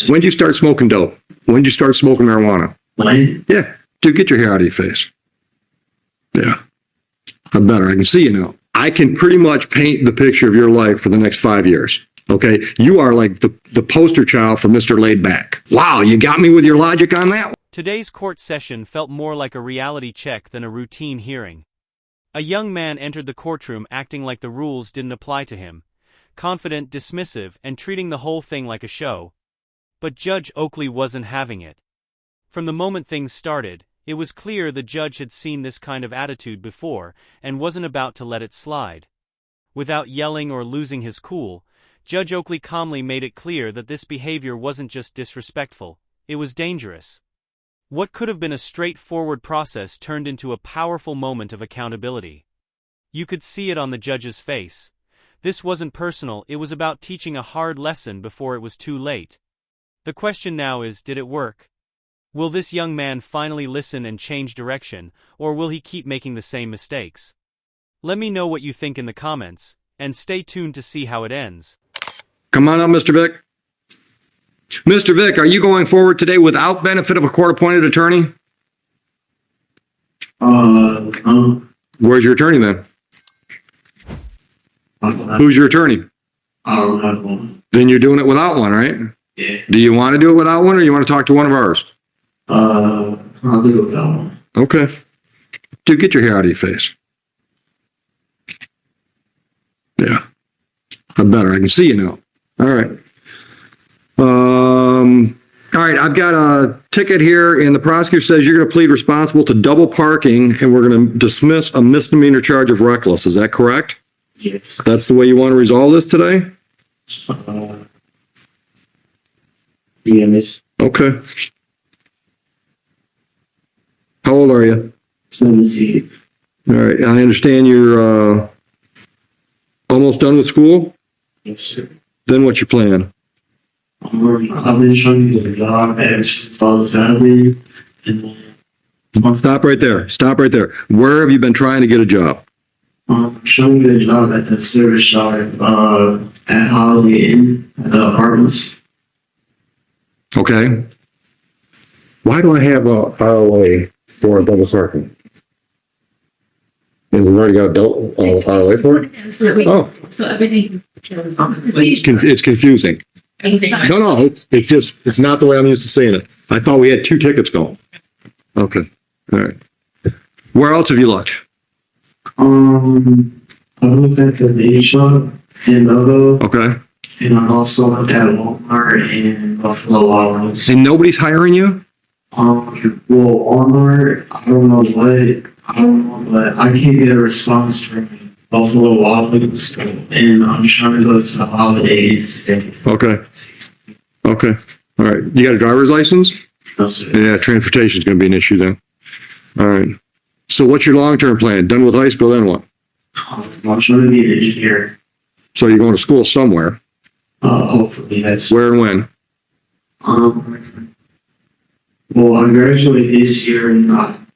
When did you start smoking dope? When did you start smoking marijuana? When? Yeah. Dude, get your hair out of your face. Yeah. I'm better. I can see you now. I can pretty much paint the picture of your life for the next 5 years. Okay? You are like the poster child for Mr. Laid Back. Wow, you got me with your logic on that? Today's court session felt more like a reality check than a routine hearing. A young man entered the courtroom acting like the rules didn't apply to him, confident, dismissive, and treating the whole thing like a show. But Judge Oakley wasn't having it. From the moment things started, it was clear the judge had seen this kind of attitude before and wasn't about to let it slide. Without yelling or losing his cool, Judge Oakley calmly made it clear that this behavior wasn't just disrespectful, it was dangerous. What could have been a straightforward process turned into a powerful moment of accountability. You could see it on the judge's face. This wasn't personal, it was about teaching a hard lesson before it was too late. The question now is, did it work? Will this young man finally listen and change direction, or will he keep making the same mistakes? Let me know what you think in the comments, and stay tuned to see how it ends. Come on up, Mr. Vick. Mr. Vick, are you going forward today without benefit of a court-appointed attorney? Where's your attorney then? Who's your attorney? Then you're doing it without one, right? Yeah. Do you want to do it without one, or you want to talk to one of ours? I'll do it without one. Okay. Dude, get your hair out of your face. Yeah. I'm better. I can see you now. All right. All right, I've got a ticket here, and the prosecutor says you're going to plead responsible to double parking, and we're going to dismiss a misdemeanor charge of reckless. Is that correct? Yes. That's the way you want to resolve this today? Yeah, miss. Okay. How old are you? Let me see. All right, I understand you're almost done with school? Yes, sir. Then what's your plan? I've been trying to get a job ever since I was 7. Stop right there. Stop right there. Where have you been trying to get a job? I'm trying to get a job at the service yard at Holiday Inn at the apartments. Okay. Why do I have a ROA for a double parking? And we've already got a double ROA for it? Oh. So everything. It's confusing. No, it's not the way I'm used to saying it. I thought we had 2 tickets going. Okay. All right. Where else have you looked? I looked at the baby shop in Logo. Okay. And I also looked at Walmart and Buffalo Wild Wings. And nobody's hiring you? Well, Walmart, I don't know, but I can't get a response from Buffalo Wild Wings, and I'm trying to go to the holidays. Okay. Okay. All right. You got a driver's license? No, sir. Yeah, transportation is going to be an issue then. All right. So what's your long-term plan? Done with high school, then what? I'm trying to be an engineer. So you're going to school somewhere. Hopefully that's. Where and when? Well, I graduate this year, and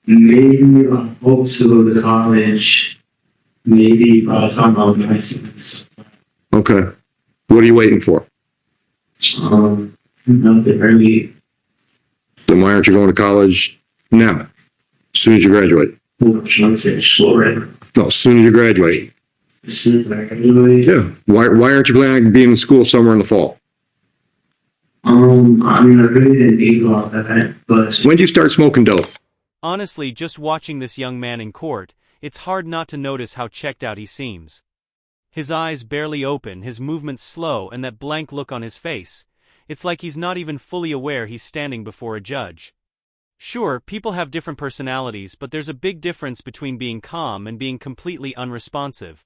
maybe I hope to go to college. Maybe by the time I'm 19. Okay. What are you waiting for? Nothing really. Then why aren't you going to college now? As soon as you graduate? I'm trying to finish school right now. No, as soon as you graduate. As soon as I graduate. Yeah. Why aren't you planning on being in school somewhere in the fall? I mean, I really didn't think about that, but. When did you start smoking dope? Honestly, just watching this young man in court, it's hard not to notice how checked out he seems. His eyes barely open, his movements slow, and that blank look on his face. It's like he's not even fully aware he's standing before a judge. Sure, people have different personalities, but there's a big difference between being calm and being completely unresponsive.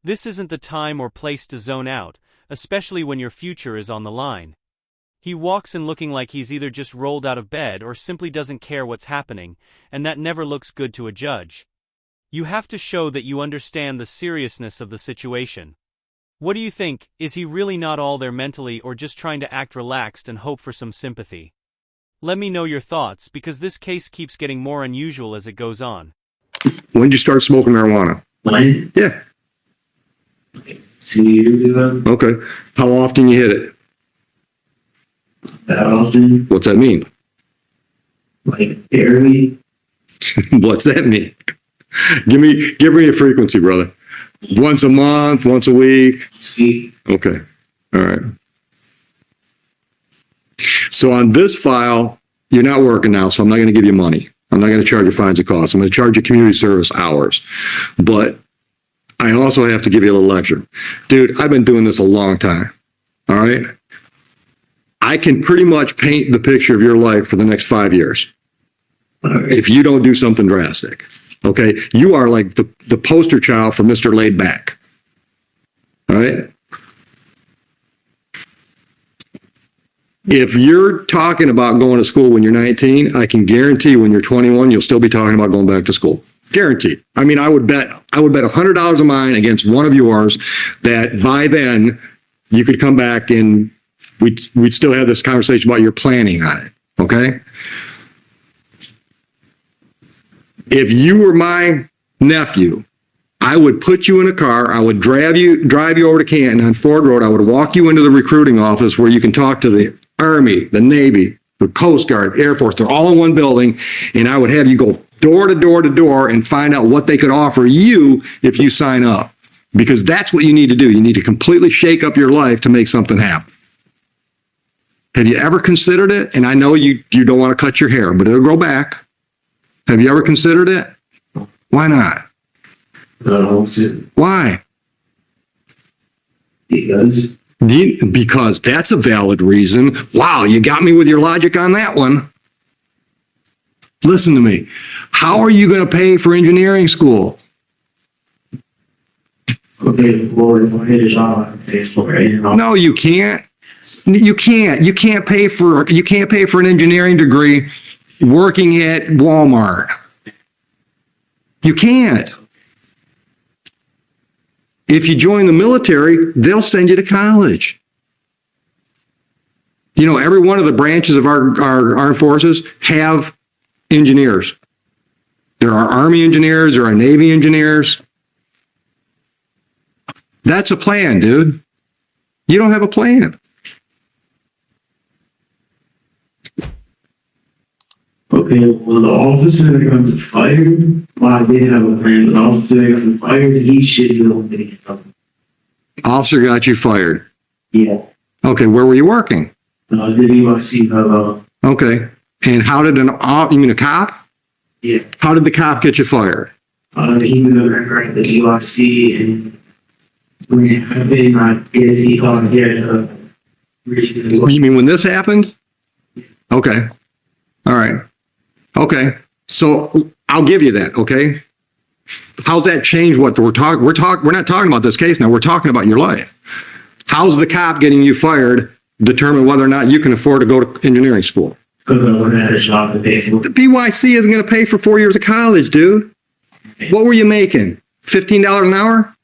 This isn't the time or place to zone out, especially when your future is on the line. He walks in looking like he's either just rolled out of bed or simply doesn't care what's happening, and that never looks good to a judge. You have to show that you understand the seriousness of the situation. What do you think? Is he really not all there mentally, or just trying to act relaxed and hope for some sympathy? Let me know your thoughts, because this case keeps getting more unusual as it goes on. When did you start smoking marijuana? When? Yeah. 2 years ago. Okay. How often you hit it? that often, What's that mean? like barely. What's that mean? Give me a frequency, brother. Once a month, once a week. Speak. Okay. All right. So on this file, you're not working now, so I'm not going to give you money. I'm not going to charge you fines and costs. I'm going to charge you community service hours. But I also have to give you a little lecture. Dude, I've been doing this a long time. All right. I can pretty much paint the picture of your life for the next 5 years if you don't do something drastic. Okay. You are like the poster child for Mr. Laid Back. All right. If you're talking about going to school when you're 19, I can guarantee when you're 21, you'll still be talking about going back to school. Guaranteed. I mean, I would bet $100 of mine against one of yours that by then you could come back and we'd still have this conversation about your planning on it. Okay. If you were my nephew, I would put you in a car. I would drive you over to Canton on Ford Road. I would walk you into the recruiting office where you can talk to the Army, the Navy, the Coast Guard, Air Force. They're all in one building. And I would have you go door to door to door and find out what they could offer you if you sign up. Because that's what you need to do. You need to completely shake up your life to make something happen. Have you ever considered it? And I know you don't want to cut your hair, but it'll grow back. Have you ever considered it? Why not? Why? Because that's a valid reason. Wow, you got me with your logic on that one. Listen to me. How are you going to pay for engineering school? Okay, well, if I get a job, I can pay for it. You know? No, you can't. You can't pay for an engineering degree working at Walmart. You can't. If you join the military, they'll send you to college. You know, every one of the branches of our armed forces have engineers. There are Army engineers, there are Navy engineers. That's a plan, dude. You don't have a plan. Okay, well, the officer that got me fired, well, I did have a plan, but the officer that got me fired, he should be able to get something. Officer got you fired. Yeah. Okay, where were you working? The USC fellow. Okay, and how did you mean a cop? Yeah. How did the cop get you fired? He was a member at the USC, and when it happened, I guess he thought he had a reason. You mean when this happened? Okay. All right. Okay. So I'll give you that. Okay. How's that change what we're talking? We're not talking about this case now. We're talking about your life. How's the cop getting you fired determine whether or not you can afford to go to engineering school? Because I wouldn't have a job to pay for. The BYC isn't going to pay for 4 years of college, dude. What were you making? $15 an hour?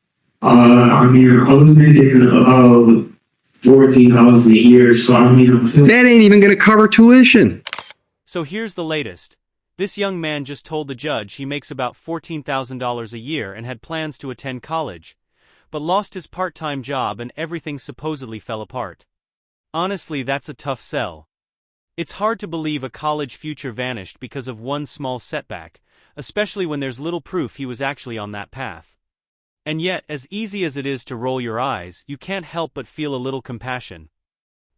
I mean, I was making about $14,000 a year, so I mean, that ain't even going to cover tuition. So here's the latest. This young man just told the judge he makes about $14,000 a year and had plans to attend college, but lost his part-time job and everything supposedly fell apart. Honestly, that's a tough sell. It's hard to believe a college future vanished because of one small setback, especially when there's little proof he was actually on that path. And yet, as easy as it is to roll your eyes, you can't help but feel a little compassion.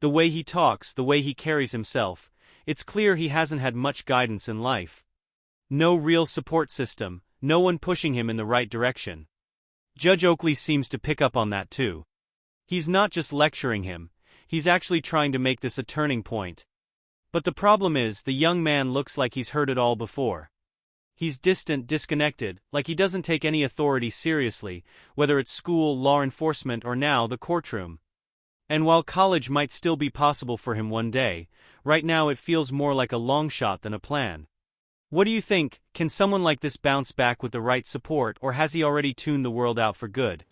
The way he talks, the way he carries himself, it's clear he hasn't had much guidance in life. No real support system, no one pushing him in the right direction. Judge Oakley seems to pick up on that too. He's not just lecturing him, he's actually trying to make this a turning point. But the problem is, the young man looks like he's heard it all before. He's distant, disconnected, like he doesn't take any authority seriously, whether it's school, law enforcement, or now the courtroom. And while college might still be possible for him one day, right now it feels more like a long shot than a plan. What do you think? Can someone like this bounce back with the right support, or has he already tuned the world out for good?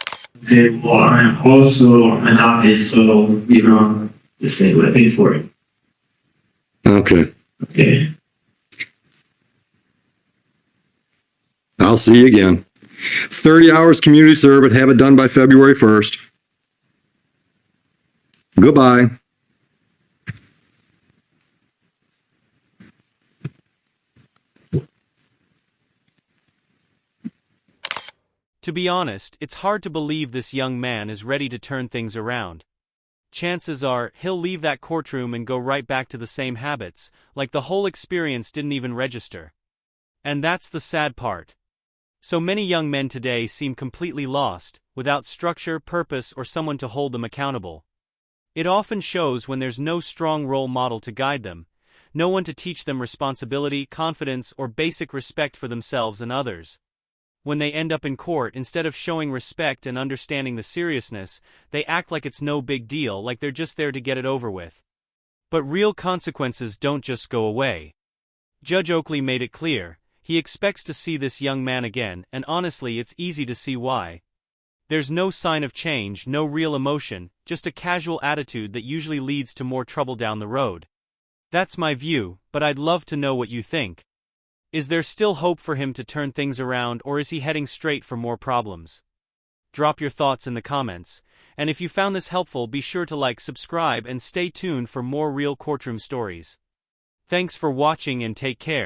Okay, well, I'm also adopted, so, you know, the state would pay for it. Okay. Okay. I'll see you again. 30 hours community service, have it done by February 1st. Goodbye. To be honest, it's hard to believe this young man is ready to turn things around. Chances are, he'll leave that courtroom and go right back to the same habits, like the whole experience didn't even register. And that's the sad part. So many young men today seem completely lost, without structure, purpose, or someone to hold them accountable. It often shows when there's no strong role model to guide them, no one to teach them responsibility, confidence, or basic respect for themselves and others. When they end up in court, instead of showing respect and understanding the seriousness, they act like it's no big deal, like they're just there to get it over with. But real consequences don't just go away. Judge Oakley made it clear, he expects to see this young man again, and honestly it's easy to see why. There's no sign of change, no real emotion, just a casual attitude that usually leads to more trouble down the road. That's my view, but I'd love to know what you think. Is there still hope for him to turn things around, or is he heading straight for more problems? Drop your thoughts in the comments, and if you found this helpful, be sure to like, subscribe, and stay tuned for more real courtroom stories. Thanks for watching and take care.